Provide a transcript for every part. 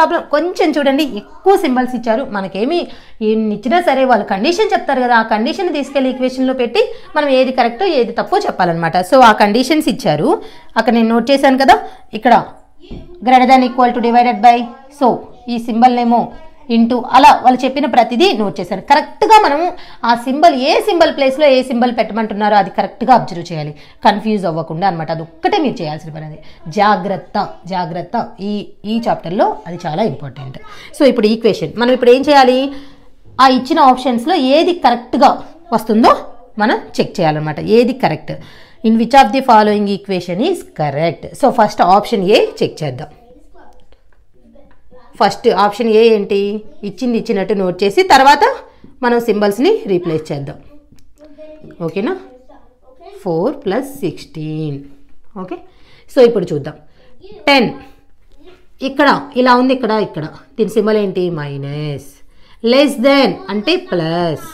Problem కొంచెం చూడండి, ఎక్కువ సింబల్స్ ఇచ్చారు. మనకేమి ఎన్ని ఇచ్చినా సరే వాళ్ళు కండిషన్ చెప్తారు కదా, ఆ కండిషన్ తీసుకెళ్లి ఈక్వేషన్లో పెట్టి మనం ఏది కరెక్టో ఏది తప్పో చెప్పాలన్నమాట. సో ఆ కండిషన్స్ ఇచ్చారు, అక్కడ నేను నోట్ చేశాను కదా. ఇక్కడ greater than equal to divided by, so ఈ సింబల్ నేమో ఇంటూ, అలా వాళ్ళు చెప్పిన ప్రతిదీ నోట్ చేశాను. కరెక్ట్గా మనము ఆ సింబల్ ఏ సింబల్ ప్లేస్లో ఏ సింబల్ పెట్టమంటున్నారో అది కరెక్ట్గా అబ్జర్వ్ చేయాలి, కన్ఫ్యూజ్ అవ్వకుండా అనమాట. అది ఒక్కటే మీరు చేయాల్సిన పని, అది జాగ్రత్త ఈ చాప్టర్లో అది చాలా ఇంపార్టెంట్. సో ఇప్పుడు ఈక్వేషన్ మనం ఇప్పుడు ఏం చేయాలి, ఆ ఇచ్చిన ఆప్షన్స్లో ఏది కరెక్ట్గా వస్తుందో మనం చెక్ చేయాలన్నమాట, ఏది correct. In which of the following equation is correct. So first option A check చేద్దాం. ఫస్ట్ ఆప్షన్ ఏ ఏంటి, ఇచ్చినట్టు నోట్ చేసి తర్వాత మనం సింబల్స్ని రీప్లేస్ చేద్దాం. ఓకేనా, 4 + 16. ఓకే, సో ఇప్పుడు చూద్దాం. 10 ఇక్కడ ఇలా ఉంది, ఇక్కడ దీని సింబల్ ఏంటి, మైనస్. లెస్ దెన్ అంటే ప్లస్,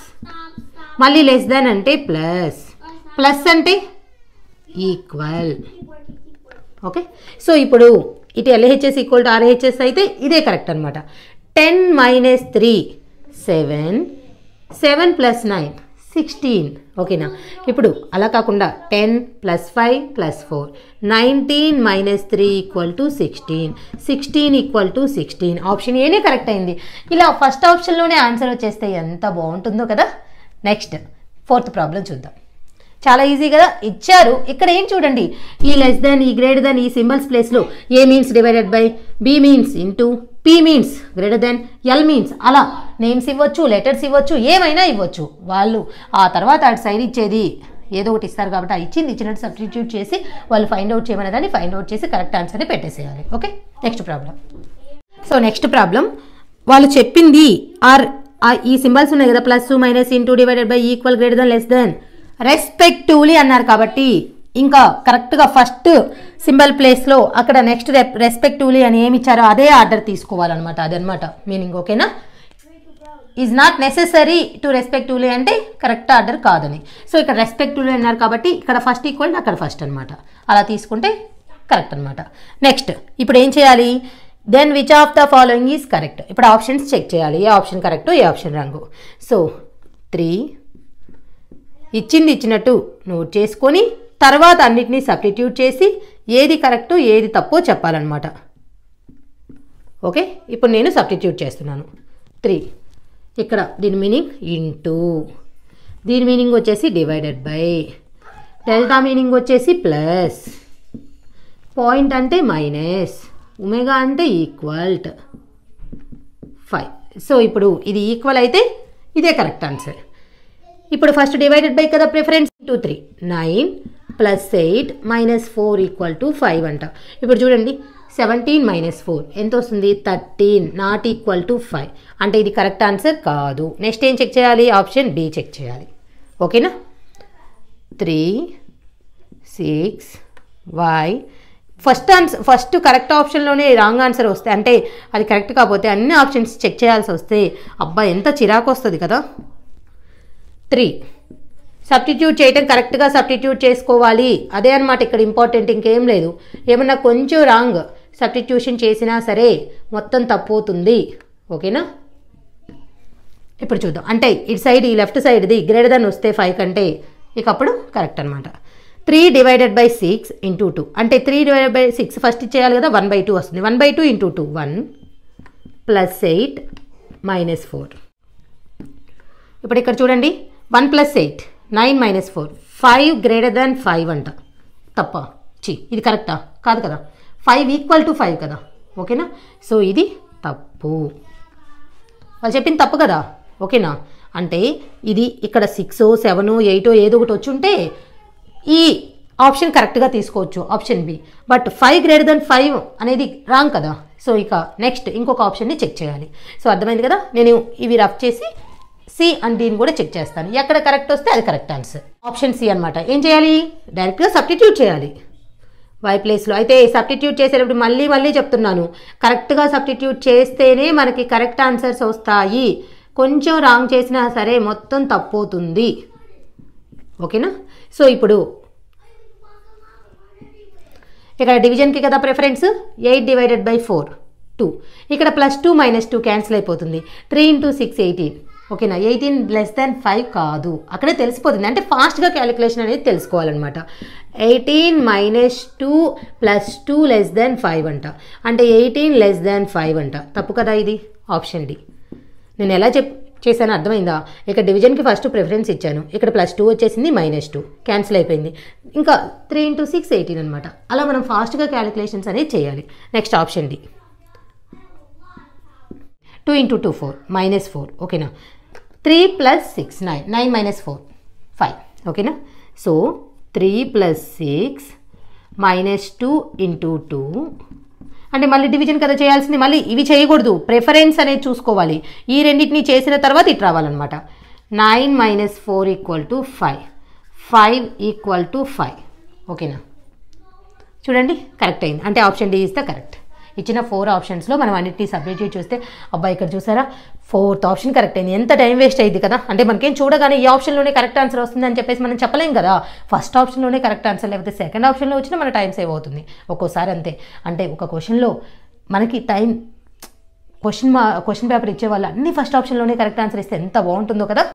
మళ్ళీ లెస్ దెన్ అంటే ప్లస్, ప్లస్ అంటే ఈక్వల్. ఓకే, సో ఇప్పుడు ఇటు LHS ఈక్వల్ టు RHS అయితే ఇదే కరెక్ట్ అనమాట. 10 - 3 7, 7 + 9 16. ఓకేనా, ఇప్పుడు అలా కాకుండా 10 + 5 + 4 19 - 3 = 16, 16 = 16. ఆప్షన్ ఏనే కరెక్ట్ అయింది. ఇలా ఫస్ట్ ఆప్షన్లోనే ఆన్సర్ వచ్చేస్తే ఎంత బాగుంటుందో కదా. నెక్స్ట్ 4th ప్రాబ్లం చూద్దాం. చాలా ఈజీ కదా, ఇచ్చారు. ఇక్కడ ఏం చూడండి, ఈ లెస్ దెన్, ఈ గ్రేటర్ దెన్, ఈ సింబల్స్ ప్లేస్లో A means divided by, B means into, P means greater than, L means, అలా నేమ్స్ ఇవ్వచ్చు, లెటర్స్ ఇవ్వచ్చు, ఏమైనా ఇవ్వచ్చు. వాళ్ళు ఆ తర్వాత అటు సైడ్ ఇచ్చేది ఏదో ఒకటి ఇస్తారు కాబట్టి ఆ ఇచ్చినట్టు సబ్స్టిట్యూట్ చేసి వాళ్ళు ఫైండ్ అవుట్ చేయమనే దాన్ని ఫైండ్ అవుట్ చేసి కరెక్ట్ ఆన్సర్ని పెట్టేసేయాలి. Okay, next problem. So next problem వాళ్ళు చెప్పింది ఈ సింబల్స్ ఉన్నాయి కదా, plus minus into divided by equal greater than less than respectively అన్నారు కాబట్టి ఇంకా కరెక్ట్గా ఫస్ట్ సింబల్ ప్లేస్లో అక్కడ నెక్స్ట్ రెస్పెక్టివ్లీ అని ఏమి ఇచ్చారో అదే ఆర్డర్ తీసుకోవాలన్నమాట. అదనమాట మీనింగ్. ఓకేనా, is not necessary to respectively అంటే కరెక్ట్ ఆర్డర్ కాదని. సో ఇక్కడ రెస్పెక్టివ్లీ అన్నారు కాబట్టి ఇక్కడ ఫస్ట్ ఈక్వల్ అక్కడ ఫస్ట్ అనమాట, అలా తీసుకుంటే కరెక్ట్ అనమాట. నెక్స్ట్ ఇప్పుడు ఏం చేయాలి, then which of the following is correct. ఇప్పుడు ఆప్షన్స్ చెక్ చేయాలి, ఏ ఆప్షన్ కరెక్ట్ ఏ ఆప్షన్ రాంగ్. సో 3 ఇచ్చినట్టు నోట్ చేసుకొని తర్వాత అన్నిటినీ సబ్స్టిట్యూట్ చేసి ఏది కరెక్టో ఏది తప్పో చెప్పాలన్నమాట. ఓకే, ఇప్పుడు నేను సబ్స్టిట్యూట్ చేస్తున్నాను. 3 ఇక్కడ దీని మీనింగ్ ఇంటూ, దీని మీనింగ్ వచ్చేసి డివైడెడ్ బై, డెల్టా మీనింగ్ వచ్చేసి ప్లస్, పాయింట్ అంటే మైనస్, ఒమేగా అంటే ఈక్వల్ 5. సో ఇప్పుడు ఇది ఈక్వల్ అయితే ఇదే కరెక్ట్ ఆన్సర్. ఇప్పుడు ఫస్ట్ డివైడెడ్ బై కదా ప్రిఫరెన్స్, 2 3 9 + 8 - 4 = 5 అంట. ఇప్పుడు చూడండి 17 - 4 ఎంత వస్తుంది, 13, నాట్ ఈక్వల్ టు 5 అంటే ఇది కరెక్ట్ ఆన్సర్ కాదు. నెక్స్ట్ ఏం చెక్ చేయాలి, ఆప్షన్ బి చెక్ చేయాలి. ఓకేనా, 3 6 y ఫస్ట్ కరెక్ట్ ఆప్షన్లోనే రాంగ్ ఆన్సర్ వస్తే అంటే అది కరెక్ట్ కాకపోతే అన్ని ఆప్షన్స్ చెక్ చేయాల్సి వస్తే అబ్బా ఎంత చిరాకు వస్తుంది కదా. 3 సబ్స్టిట్యూట్ చేయటం కరెక్ట్గా సబ్స్టిట్యూట్ చేసుకోవాలి, అదే అనమాట ఇక్కడ ఇంపార్టెంట్, ఇంకేం లేదు. ఏమన్నా కొంచెం రాంగ్ సబ్స్టిట్యూషన్ చేసినా సరే మొత్తం తప్పు అవుతుంది. ఓకేనా, ఇప్పుడు చూద్దాం. అంటే ఇటు సైడ్ ఈ లెఫ్ట్ సైడ్ది గ్రేటర్ దెన్ వస్తే 5 కంటే ఇక అప్పుడు కరెక్ట్ అనమాట. 3 / 6 × 2 అంటే 3 / 6 ఫస్ట్ చేయాలి కదా, 1/2 వస్తుంది. 1/2 × 2 1 + 8 - 4. ఇప్పుడు ఇక్కడ చూడండి 1 + 8 9 - 4 5 గ్రేటర్ దెన్ 5 అంట. తప్ప ఇది కరెక్టా కాదు కదా, 5 = 5 కదా. ఓకేనా, సో ఇది తప్పు, వాళ్ళు చెప్పింది తప్పు కదా. ఓకేనా, అంటే ఇది ఇక్కడ 6 7 8 ఏదో ఒకటి వచ్చి ఉంటే ఈ ఆప్షన్ కరెక్ట్గా తీసుకోవచ్చు, option B. But 5 greater than 5 అనేది రాంగ్ కదా. సో ఇక నెక్స్ట్ ఇంకొక ఆప్షన్ని చెక్ చేయాలి. సో అర్థమైంది కదా, నేను ఇవి రఫ్ చేసి సి అండ్ దీన్ని కూడా చెక్ చేస్తాను. ఎక్కడ కరెక్ట్ వస్తే అది కరెక్ట్ ఆన్సర్, ఆప్షన్ సి అనమాట. ఏం చేయాలి, డైరెక్ట్గా సబ్స్టిట్యూట్ చేయాలి వై ప్లేస్లో. అయితే సబ్స్టిట్యూట్ చేసేటప్పుడు మళ్ళీ చెప్తున్నాను, కరెక్ట్గా సబ్స్టిట్యూట్ చేస్తేనే మనకి కరెక్ట్ ఆన్సర్స్ వస్తాయి. కొంచెం రాంగ్ చేసినా సరే మొత్తం తప్పవుతుంది. ఓకేనా, సో ఇప్పుడు ఇక్కడ డివిజన్కి కదా ప్రిఫరెన్స్, 8 / 4 2. ఇక్కడ +2 -2 క్యాన్సిల్ అయిపోతుంది. 3 × 6 18. ఓకేనా, 18 < 5 కాదు, అక్కడే తెలిసిపోతుంది. అంటే ఫాస్ట్గా క్యాలిక్యులేషన్ అనేది తెలుసుకోవాలన్నమాట. 18 - 2 + 2 < 5 అంట, అంటే 18 < 5 అంట. తప్పు కదా ఇది, ఆప్షన్ డి. నేను ఎలా చేశాను అర్థమైందా? ఇక్కడ డివిజన్కి ఫస్ట్ ప్రిఫరెన్స్ ఇచ్చాను, ఇక్కడ +2 వచ్చేసింది, -2 క్యాన్సిల్ అయిపోయింది. ఇంకా 3 × 6 18 అనమాట. అలా మనం ఫాస్ట్గా క్యాలిక్యులేషన్స్ అనేది చేయాలి. Next option D. 2 × 2 4 -4. ఓకేనా, 3 + 6 9 9 - 4 5. ఓకేనా, సో 3 + 6 -2 × 2 అంటే మళ్ళీ డివిజన్ కదా చేయాల్సింది, మళ్ళీ ఇవి చేయకూడదు, ప్రిఫరెన్స్ అనేది చూసుకోవాలి. ఈ రెండింటిని చేసిన తర్వాత ఇటు రావాలన్నమాట. 9 - 4 = 5 5 = 5. ఓకేనా, చూడండి కరెక్ట్ అయింది. అంటే option D is the correct. ఇచ్చిన 4 ఆప్షన్స్లో మనం అన్నిటినీ సబ్స్టిట్యూట్ చేస్తే అబ్బాయి ఇక్కడ చూసారా 4th ఆప్షన్ కరెక్ట్ అయింది. ఎంత టైం వేస్ట్ అయింది కదా, అంటే మనకేం చూడగానే ఈ ఆప్షన్లోనే కరెక్ట్ ఆన్సర్ వస్తుంది అని చెప్పేసి మనం చెప్పలేం కదా. ఫస్ట్ ఆప్షన్లోనే కరెక్ట్ ఆన్సర్, లేకపోతే సెకండ్ ఆప్షన్లో వచ్చినా మన టైం సేవ్ అవుతుంది ఒక్కోసారి అంతే. అంటే ఒక క్వశ్చన్లో మనకి టైం క్వశ్చన్ పేపర్ ఇచ్చే వాళ్ళు అన్ని ఫస్ట్ ఆప్షన్లోనే కరెక్ట్ ఆన్సర్ ఇస్తే ఎంత బాగుంటుందో కదా.